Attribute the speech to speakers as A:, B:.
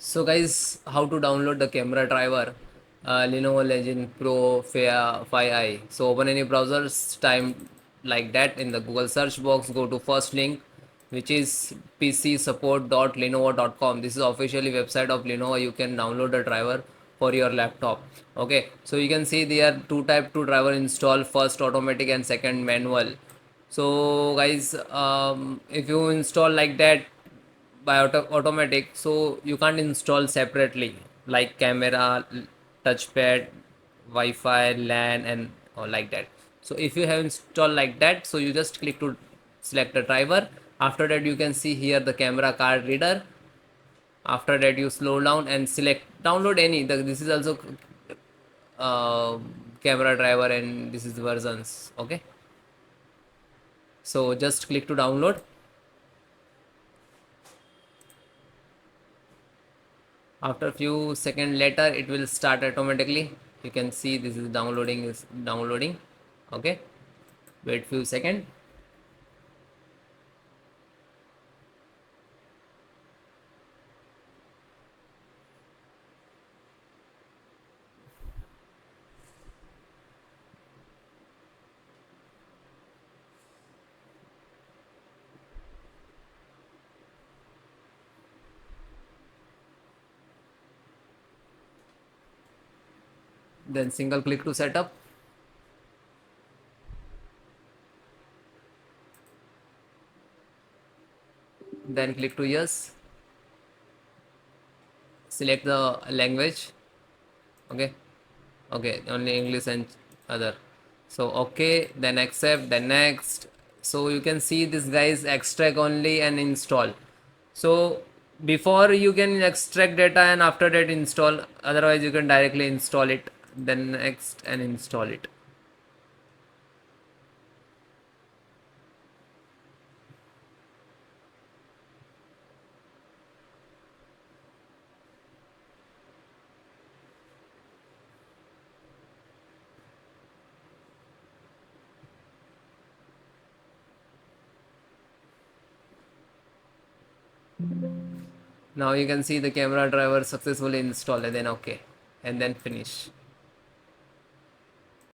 A: So guys, how to download the camera driver, Lenovo Legion Pro 5i. So open any browsers, time like that in the Google search box, go to first link, which is pcsupport.lenovo.com. This is officially website of Lenovo. You can download the driver for your laptop. Okay, so you can see there are two driver install, first automatic and second manual. So guys, if you install like that by automatic, so you can't install separately like camera, touchpad, wi-fi, lan and or like that. So if you have installed like that, so you just click to select the driver. After that you can see here the camera card reader. After that you slow down and select download any this is also uh, camera driver and this is versions. Okay, so just click to download. After a few seconds later it will start automatically. You can see this is downloading. Okay, wait few seconds. Then single click to setup. Then click to yes. Select the language. Okay, okay, only English and other. So okay, then accept, then next. So you can see this guys extract only and install. So before you can extract data and after that install, otherwise you can directly install it, then next and install it. Now you can see the camera driver successfully installed and then okay, and then finish.